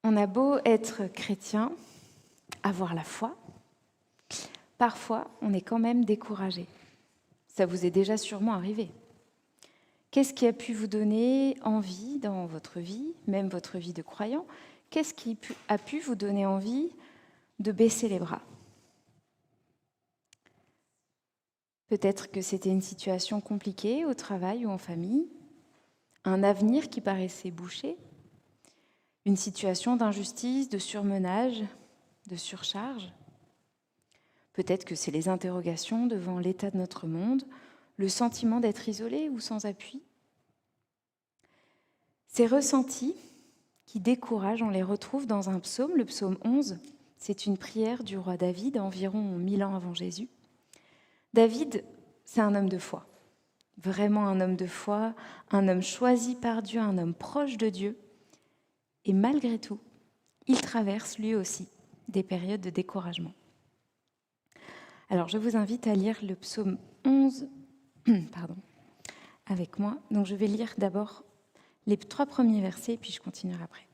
On a beau être chrétien, avoir la foi, parfois on est quand même découragé. Ça vous est déjà sûrement arrivé. Qu'est-ce qui a pu vous donner envie dans votre vie, même votre vie de croyant? Qu'est-ce qui a pu vous donner envie de baisser les bras? Peut-être que c'était une situation compliquée au travail ou en famille, un avenir qui paraissait bouché, une situation d'injustice, de surmenage, de surcharge. Peut-être que c'est les interrogations devant l'état de notre monde, le sentiment d'être isolé ou sans appui. Ces ressentis qui découragent, on les retrouve dans un psaume, le psaume 11. C'est une prière du roi David, environ 1000 ans avant Jésus. David, c'est un homme de foi, vraiment un homme de foi, un homme choisi par Dieu, un homme proche de Dieu. Et malgré tout, il traverse lui aussi des périodes de découragement. Alors, je vous invite à lire le psaume 11 avec moi. Donc, je vais lire d'abord les 3 premiers versets, puis je continuerai après.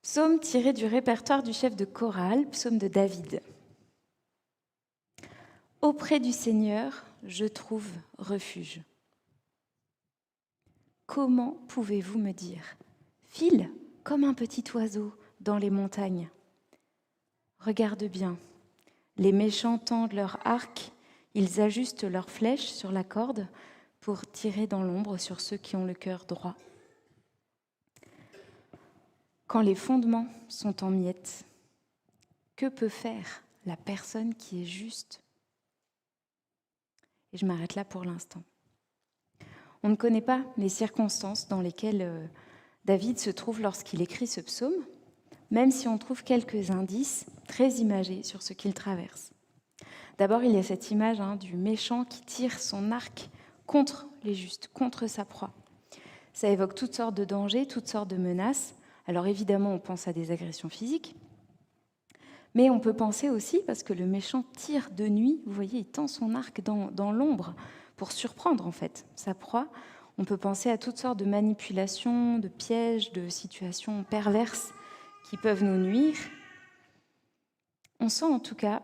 Psaume tiré du répertoire du chef de chorale, psaume de David. Auprès du Seigneur, je trouve refuge. Comment pouvez-vous me dire, file comme un petit oiseau dans les montagnes? Regarde bien, les méchants tendent leur arc, ils ajustent leurs flèches sur la corde pour tirer dans l'ombre sur ceux qui ont le cœur droit. Quand les fondements sont en miettes, que peut faire la personne qui est juste? Et je m'arrête là pour l'instant. On ne connaît pas les circonstances dans lesquelles David se trouve lorsqu'il écrit ce psaume, même si on trouve quelques indices très imagés sur ce qu'il traverse. D'abord, il y a cette image du méchant qui tire son arc contre les justes, contre sa proie. Ça évoque toutes sortes de dangers, toutes sortes de menaces. Alors évidemment, on pense à des agressions physiques, mais on peut penser aussi, parce que le méchant tire de nuit, vous voyez, il tend son arc dans l'ombre pour surprendre en fait sa proie. On peut penser à toutes sortes de manipulations, de pièges, de situations perverses qui peuvent nous nuire. On sent en tout cas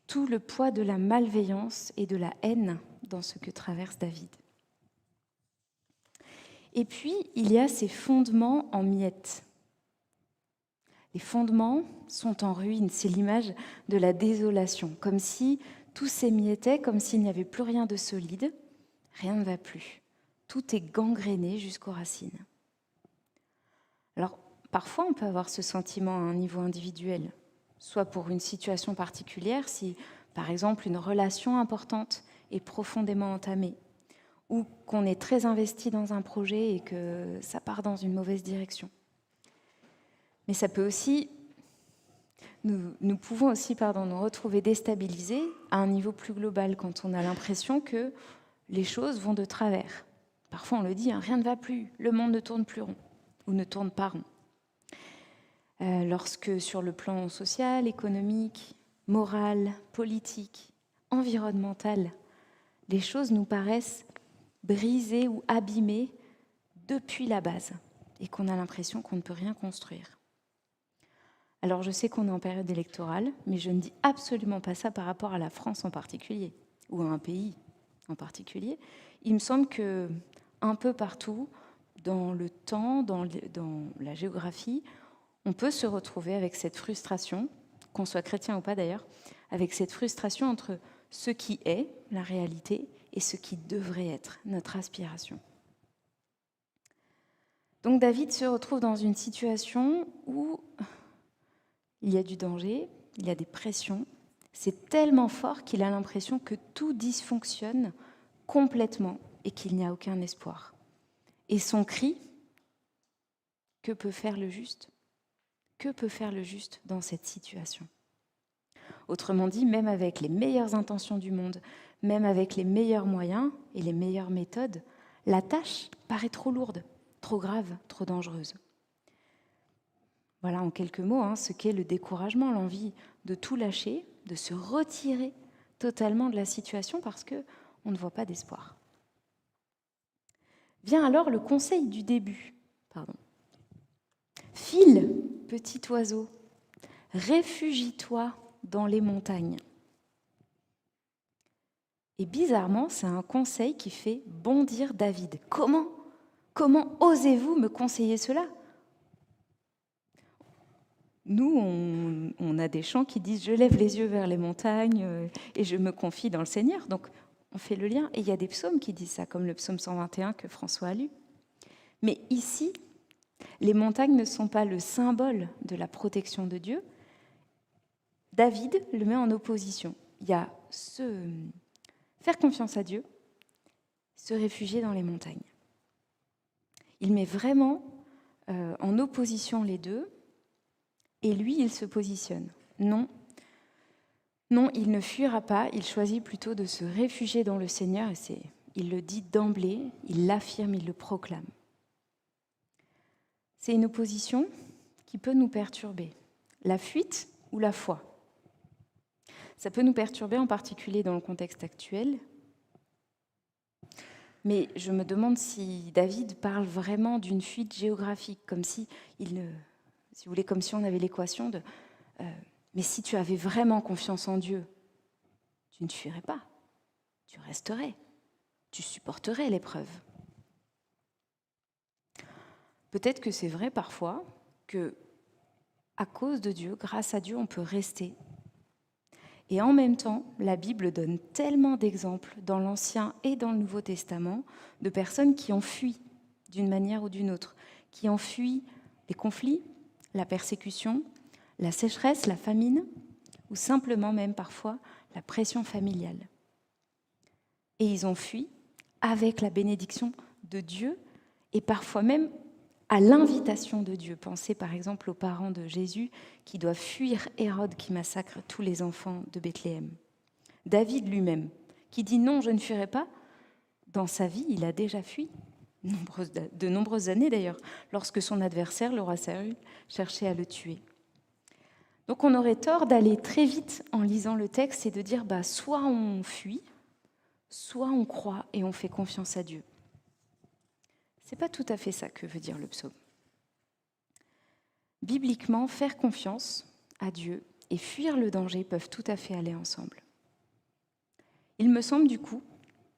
tout le poids de la malveillance et de la haine dans ce que traverse David. Et puis, il y a ces fondements en miettes. Les fondements sont en ruine, c'est l'image de la désolation, comme si tout s'émiettait, comme s'il n'y avait plus rien de solide, rien ne va plus. Tout est gangréné jusqu'aux racines. Alors, parfois, on peut avoir ce sentiment à un niveau individuel, soit pour une situation particulière, si, par exemple, une relation importante est profondément entamée, ou qu'on est très investi dans un projet et que ça part dans une mauvaise direction. Mais ça peut aussi, nous pouvons aussi nous retrouver déstabilisés à un niveau plus global quand on a l'impression que les choses vont de travers. Parfois on le dit, rien ne va plus, le monde ne tourne plus rond ou ne tourne pas rond. Lorsque sur le plan social, économique, moral, politique, environnemental, les choses nous paraissent brisées ou abîmées depuis la base et qu'on a l'impression qu'on ne peut rien construire. Alors je sais qu'on est en période électorale, mais je ne dis absolument pas ça par rapport à la France en particulier, ou à un pays en particulier. Il me semble qu'un peu partout, dans le temps, dans la géographie, on peut se retrouver avec cette frustration, qu'on soit chrétien ou pas d'ailleurs, avec cette frustration entre ce qui est la réalité et ce qui devrait être notre aspiration. Donc David se retrouve dans une situation où il y a du danger, il y a des pressions. C'est tellement fort qu'il a l'impression que tout dysfonctionne complètement et qu'il n'y a aucun espoir. Et son cri, que peut faire le juste? Que peut faire le juste dans cette situation? Autrement dit, même avec les meilleures intentions du monde, même avec les meilleurs moyens et les meilleures méthodes, la tâche paraît trop lourde, trop grave, trop dangereuse. Voilà en quelques mots ce qu'est le découragement, l'envie de tout lâcher, de se retirer totalement de la situation parce qu'on ne voit pas d'espoir. Vient alors le conseil du début. File, petit oiseau, réfugie-toi dans les montagnes. Et bizarrement, c'est un conseil qui fait bondir David. Comment osez-vous me conseiller cela ? Nous, on a des chants qui disent « Je lève les yeux vers les montagnes et je me confie dans le Seigneur ». Donc, on fait le lien. Et il y a des psaumes qui disent ça, comme le psaume 121 que François a lu. Mais ici, les montagnes ne sont pas le symbole de la protection de Dieu. David le met en opposition. Il y a faire confiance à Dieu, se réfugier dans les montagnes. Il met vraiment en opposition les deux, et lui, il se positionne. Non, il ne fuira pas, il choisit plutôt de se réfugier dans le Seigneur, et il le dit d'emblée, il l'affirme, il le proclame. C'est une opposition qui peut nous perturber. La fuite ou la foi. Ça peut nous perturber en particulier dans le contexte actuel. Mais je me demande si David parle vraiment d'une fuite géographique, comme si vous voulez, comme si on avait l'équation de mais si tu avais vraiment confiance en Dieu, tu ne fuirais pas, tu resterais, tu supporterais l'épreuve. Peut-être que c'est vrai parfois que à cause de Dieu, grâce à Dieu, on peut rester. Et en même temps, la Bible donne tellement d'exemples dans l'Ancien et dans le Nouveau Testament de personnes qui ont fui d'une manière ou d'une autre, qui ont fui les conflits, la persécution, la sécheresse, la famine, ou simplement même parfois la pression familiale. Et ils ont fui avec la bénédiction de Dieu et parfois même à l'invitation de Dieu. Pensez par exemple aux parents de Jésus qui doivent fuir Hérode qui massacre tous les enfants de Bethléem. David lui-même, qui dit non, je ne fuirai pas, dans sa vie, il a déjà fui, de nombreuses années d'ailleurs, lorsque son adversaire, le roi Saül, cherchait à le tuer. Donc on aurait tort d'aller très vite en lisant le texte et de dire soit on fuit, soit on croit et on fait confiance à Dieu. Ce n'est pas tout à fait ça que veut dire le psaume. Bibliquement, faire confiance à Dieu et fuir le danger peuvent tout à fait aller ensemble. Il me semble du coup,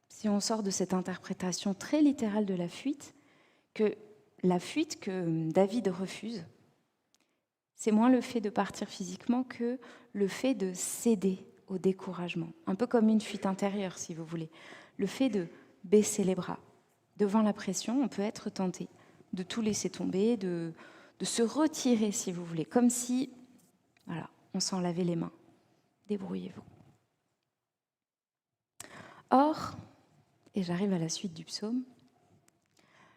si on sort de cette interprétation très littérale de la fuite, que la fuite que David refuse, c'est moins le fait de partir physiquement que le fait de céder au découragement. Un peu comme une fuite intérieure, si vous voulez. Le fait de baisser les bras. Devant la pression, on peut être tenté de tout laisser tomber, de se retirer, si vous voulez, comme si, voilà, on s'en lavait les mains. Débrouillez-vous. Or, et j'arrive à la suite du psaume,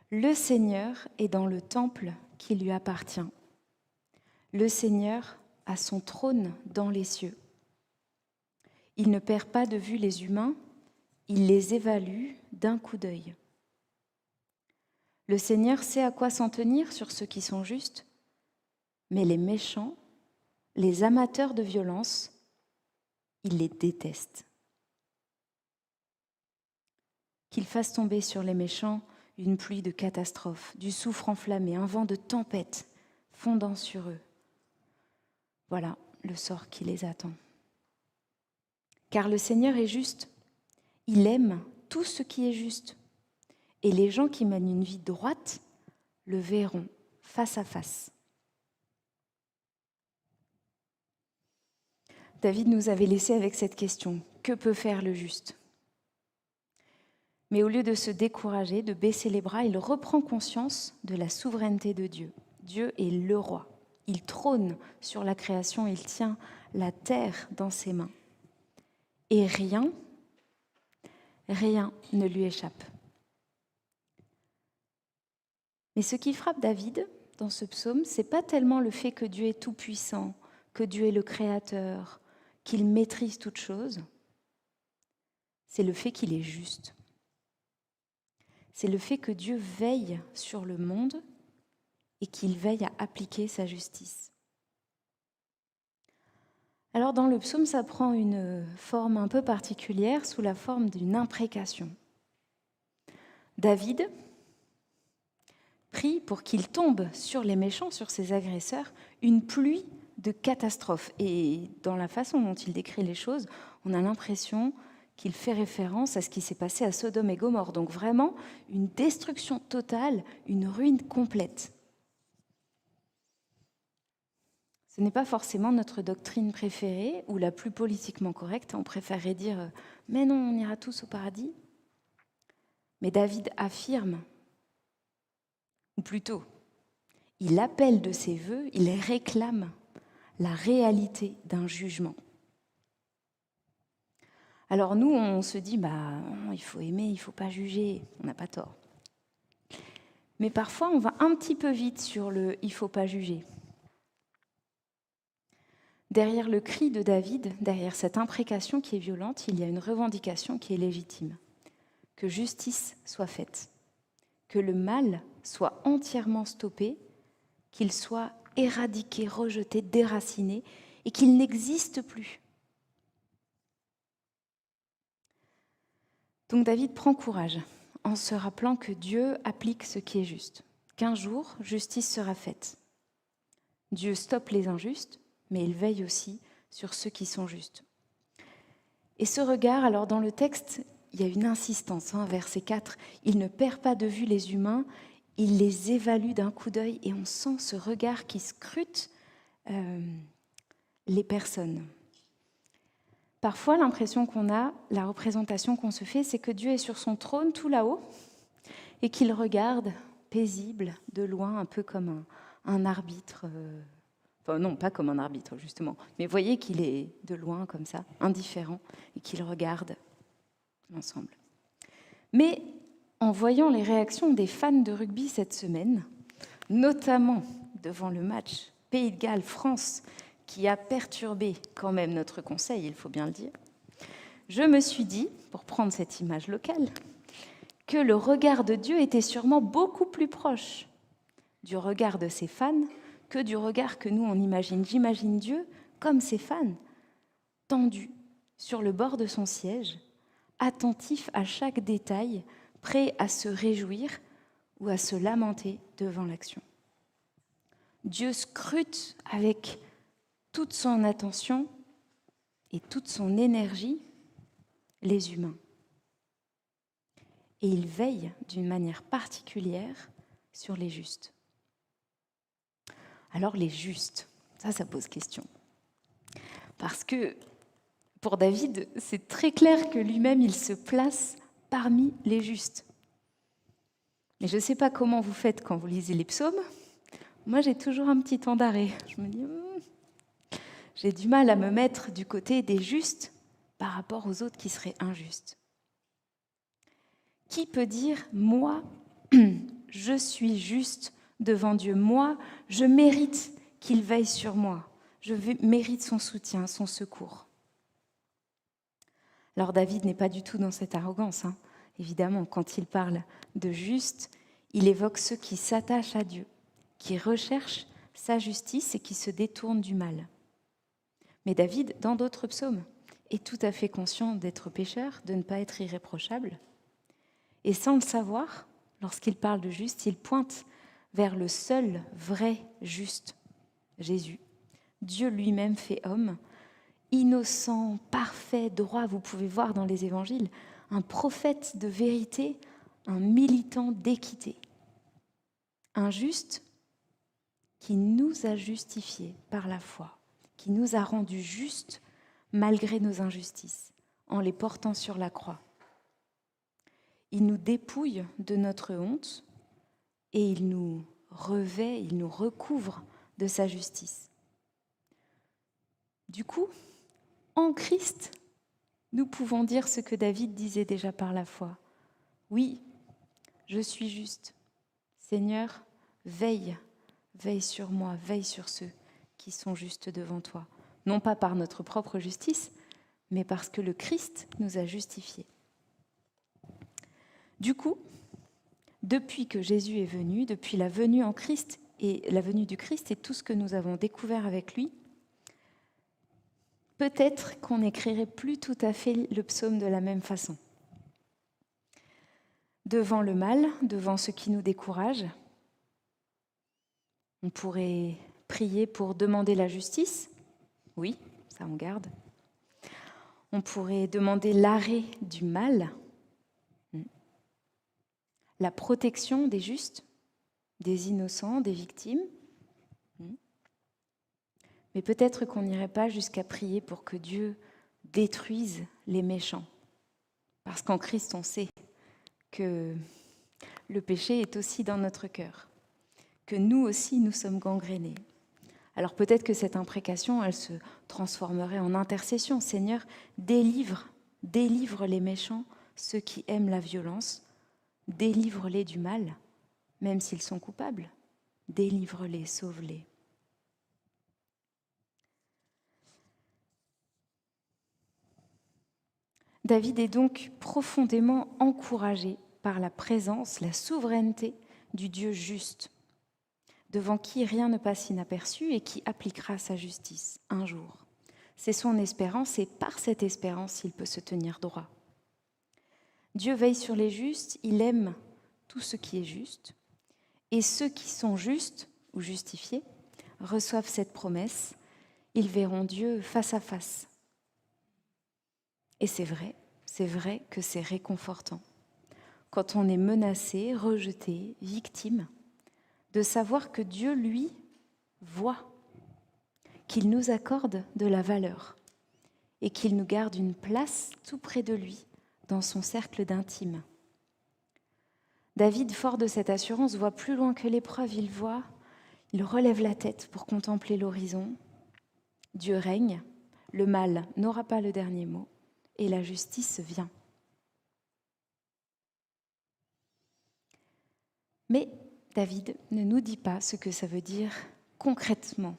le Seigneur est dans le temple qui lui appartient. Le Seigneur a son trône dans les cieux. Il ne perd pas de vue les humains, il les évalue d'un coup d'œil. Le Seigneur sait à quoi s'en tenir sur ceux qui sont justes, mais les méchants, les amateurs de violence, il les déteste. Qu'il fasse tomber sur les méchants une pluie de catastrophes, du soufre enflammé, un vent de tempête fondant sur eux. Voilà le sort qui les attend. Car le Seigneur est juste, il aime tout ce qui est juste. Et les gens qui mènent une vie droite le verront face à face. David nous avait laissé avec cette question, que peut faire le juste ? Mais au lieu de se décourager, de baisser les bras, il reprend conscience de la souveraineté de Dieu. Dieu est le roi. Il trône sur la création, il tient la terre dans ses mains. Et rien ne lui échappe. Mais ce qui frappe David dans ce psaume, ce n'est pas tellement le fait que Dieu est tout-puissant, que Dieu est le créateur, qu'il maîtrise toutes choses, c'est le fait qu'il est juste. C'est le fait que Dieu veille sur le monde et qu'il veille à appliquer sa justice. Alors dans le psaume, ça prend une forme un peu particulière sous la forme d'une imprécation. David, prie pour qu'il tombe sur les méchants, sur ses agresseurs, une pluie de catastrophes. Et dans la façon dont il décrit les choses, on a l'impression qu'il fait référence à ce qui s'est passé à Sodome et Gomorrhe. Donc vraiment une destruction totale, une ruine complète. Ce n'est pas forcément notre doctrine préférée ou la plus politiquement correcte. On préférerait dire « mais non, on ira tous au paradis ». Mais David affirme, ou plutôt, il appelle de ses vœux, il réclame la réalité d'un jugement. Alors nous, on se dit, il faut aimer, il ne faut pas juger, on n'a pas tort. Mais parfois, on va un petit peu vite sur le « il ne faut pas juger ». Derrière le cri de David, derrière cette imprécation qui est violente, il y a une revendication qui est légitime. Que justice soit faite, que le mal soit entièrement stoppé, qu'il soit éradiqué, rejeté, déraciné et qu'il n'existe plus. Donc David prend courage en se rappelant que Dieu applique ce qui est juste, qu'un jour, justice sera faite. Dieu stoppe les injustes, mais il veille aussi sur ceux qui sont justes. Et ce regard, alors dans le texte, il y a une insistance, verset 4, il ne perd pas de vue les humains, il les évalue d'un coup d'œil et on sent ce regard qui scrute les personnes. Parfois, l'impression qu'on a, la représentation qu'on se fait, c'est que Dieu est sur son trône tout là-haut et qu'il regarde paisible, de loin, un peu comme un arbitre. Enfin, non, pas comme un arbitre, justement. Mais voyez qu'il est de loin, comme ça, indifférent, et qu'il regarde l'ensemble. Mais en voyant les réactions des fans de rugby cette semaine, notamment devant le match Pays de Galles-France, qui a perturbé quand même notre conseil, il faut bien le dire, je me suis dit, pour prendre cette image locale, que le regard de Dieu était sûrement beaucoup plus proche du regard de ses fans que du regard que nous, on imagine. J'imagine Dieu comme ses fans, tendu sur le bord de son siège, attentif à chaque détail, prêt à se réjouir ou à se lamenter devant l'action. Dieu scrute avec toute son attention et toute son énergie les humains. Et il veille d'une manière particulière sur les justes. Alors les justes, ça pose question. Parce que pour David, c'est très clair que lui-même, il se place parmi les justes. Mais je ne sais pas comment vous faites quand vous lisez les psaumes. Moi, j'ai toujours un petit temps d'arrêt. Je me dis, j'ai du mal à me mettre du côté des justes par rapport aux autres qui seraient injustes. Qui peut dire, moi, je suis juste devant Dieu. Moi, je mérite qu'il veille sur moi. Je mérite son soutien, son secours. Alors David n'est pas du tout dans cette arrogance. Évidemment, quand il parle de juste, il évoque ceux qui s'attachent à Dieu, qui recherchent sa justice et qui se détournent du mal. Mais David, dans d'autres psaumes, est tout à fait conscient d'être pécheur, de ne pas être irréprochable. Et sans le savoir, lorsqu'il parle de juste, il pointe vers le seul vrai juste, Jésus. Dieu lui-même fait homme, innocent, parfait, droit, vous pouvez voir dans les évangiles, un prophète de vérité, un militant d'équité. Un juste qui nous a justifiés par la foi, qui nous a rendus justes malgré nos injustices, en les portant sur la croix. Il nous dépouille de notre honte et il nous revêt, il nous recouvre de sa justice. Du coup, en Christ, nous pouvons dire ce que David disait déjà par la foi. Oui, je suis juste. Seigneur, veille sur moi, veille sur ceux qui sont justes devant toi. Non pas par notre propre justice, mais parce que le Christ nous a justifiés. Du coup, depuis que Jésus est venu, depuis la venue en Christ et la venue du Christ et tout ce que nous avons découvert avec lui, peut-être qu'on n'écrirait plus tout à fait le psaume de la même façon. Devant le mal, devant ce qui nous décourage, On pourrait prier pour demander la justice. Oui, ça on garde. On pourrait demander l'arrêt du mal, la protection des justes, des innocents, des victimes. Mais peut-être qu'on n'irait pas jusqu'à prier pour que Dieu détruise les méchants. Parce qu'en Christ, on sait que le péché est aussi dans notre cœur, que nous aussi, nous sommes gangrénés. Alors peut-être que cette imprécation, elle se transformerait en intercession. Seigneur, délivre les méchants, ceux qui aiment la violence, délivre-les du mal, même s'ils sont coupables. Délivre-les, sauve-les. David est donc profondément encouragé par la présence, la souveraineté du Dieu juste, devant qui rien ne passe inaperçu et qui appliquera sa justice un jour. C'est son espérance et par cette espérance, il peut se tenir droit. Dieu veille sur les justes, il aime tout ce qui est juste, et ceux qui sont justes ou justifiés reçoivent cette promesse, ils verront Dieu face à face. Et c'est vrai que c'est réconfortant. Quand on est menacé, rejeté, victime, de savoir que Dieu, lui, voit, qu'il nous accorde de la valeur et qu'il nous garde une place tout près de lui, dans son cercle d'intime. David, fort de cette assurance, voit plus loin que l'épreuve, il relève la tête pour contempler l'horizon. Dieu règne, le mal n'aura pas le dernier mot et la justice vient. Mais David ne nous dit pas ce que ça veut dire concrètement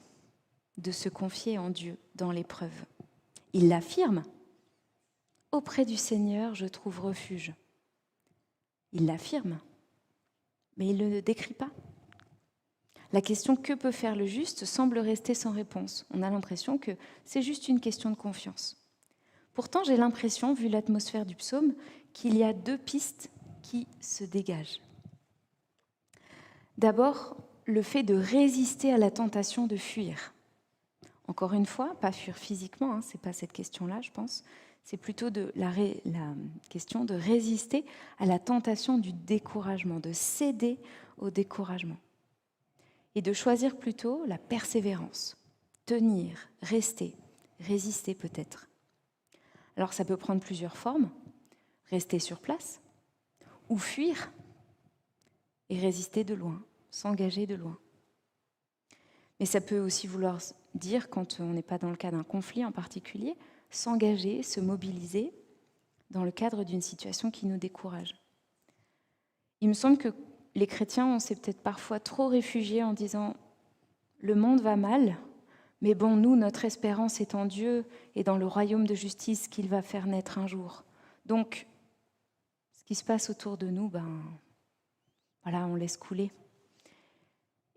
de se confier en Dieu dans l'épreuve. Il l'affirme. Auprès du Seigneur, je trouve refuge. Il l'affirme, mais il ne le décrit pas. La question « que peut faire le juste ?» semble rester sans réponse. On a l'impression que c'est juste une question de confiance. Pourtant, j'ai l'impression, vu l'atmosphère du psaume, qu'il y a deux pistes qui se dégagent. D'abord, le fait de résister à la tentation de fuir. Encore une fois, pas fuir physiquement, ce n'est pas cette question-là, je pense. C'est plutôt la question de résister à la tentation du découragement, de céder au découragement. Et de choisir plutôt la persévérance, tenir, rester, résister peut-être. Alors ça peut prendre plusieurs formes, rester sur place, ou fuir et résister de loin, s'engager de loin. Mais ça peut aussi vouloir dire, quand on n'est pas dans le cas d'un conflit en particulier, s'engager, se mobiliser dans le cadre d'une situation qui nous décourage. Il me semble que les chrétiens, on s'est peut-être parfois trop réfugiés en disant « le monde va mal, mais bon, nous, notre espérance est en Dieu et dans le royaume de justice qu'il va faire naître un jour. Donc, ce qui se passe autour de nous, voilà, on laisse couler. »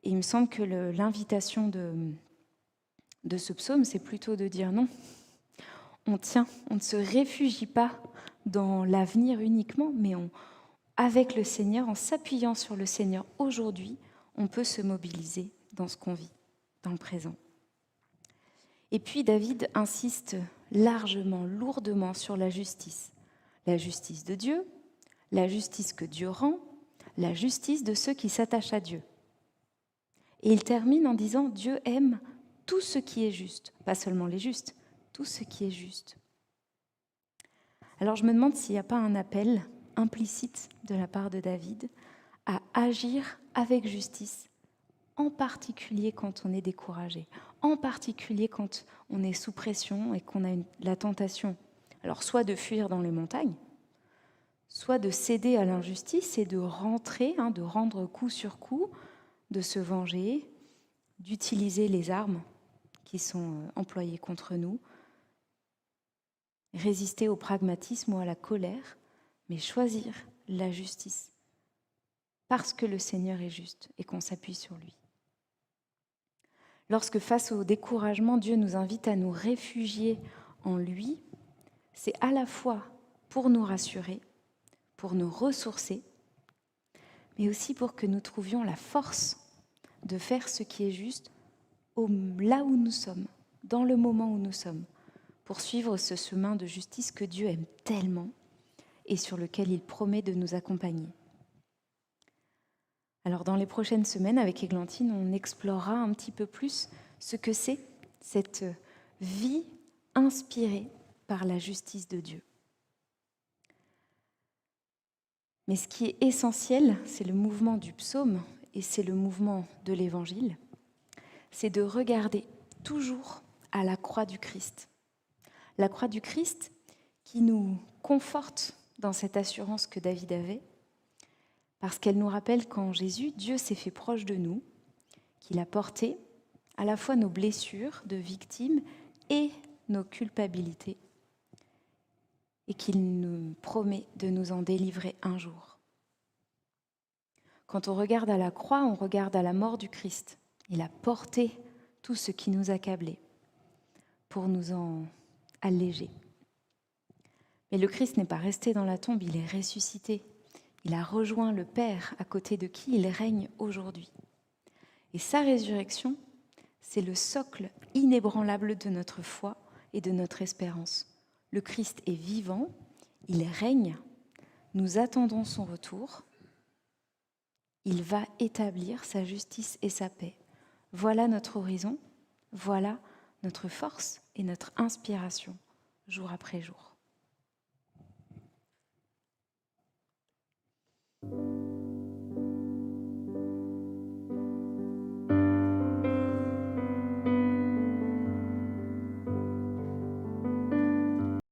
Et il me semble que l'invitation de ce psaume, c'est plutôt de dire non, on tient, on ne se réfugie pas dans l'avenir uniquement, mais avec le Seigneur, en s'appuyant sur le Seigneur aujourd'hui, on peut se mobiliser dans ce qu'on vit, dans le présent. Et puis David insiste largement, lourdement sur la justice de Dieu, la justice que Dieu rend, la justice de ceux qui s'attachent à Dieu. Et il termine en disant « Dieu aime tout ce qui est juste », pas seulement les justes, tout ce qui est juste. Alors je me demande s'il n'y a pas un appel implicite de la part de David à agir avec justice, en particulier quand on est découragé, en particulier quand on est sous pression et qu'on a la tentation, alors soit de fuir dans les montagnes, soit de céder à l'injustice et de rentrer, de rendre coup sur coup, de se venger, d'utiliser les armes qui sont employées contre nous, résister au pragmatisme ou à la colère, mais choisir la justice, parce que le Seigneur est juste et qu'on s'appuie sur lui. Lorsque face au découragement, Dieu nous invite à nous réfugier en lui, c'est à la fois pour nous rassurer, pour nous ressourcer, mais aussi pour que nous trouvions la force de faire ce qui est juste là où nous sommes, dans le moment où nous sommes, pour suivre ce chemin de justice que Dieu aime tellement et sur lequel il promet de nous accompagner. Alors dans les prochaines semaines, avec Églantine, on explorera un petit peu plus ce que c'est cette vie inspirée par la justice de Dieu. Mais ce qui est essentiel, c'est le mouvement du psaume et c'est le mouvement de l'Évangile, c'est de regarder toujours à la croix du Christ. La croix du Christ qui nous conforte dans cette assurance que David avait, parce qu'elle nous rappelle qu'en Jésus, Dieu s'est fait proche de nous, qu'il a porté à la fois nos blessures de victimes et nos culpabilités, et qu'il nous promet de nous en délivrer un jour. Quand on regarde à la croix, on regarde à la mort du Christ. Il a porté tout ce qui nous accablait pour nous en alléger. Mais le Christ n'est pas resté dans la tombe, il est ressuscité. Il a rejoint le Père à côté de qui il règne aujourd'hui. Et sa résurrection, c'est le socle inébranlable de notre foi et de notre espérance. Le Christ est vivant, il règne, nous attendons son retour. Il va établir sa justice et sa paix. Voilà notre horizon, voilà notre force et notre inspiration, jour après jour.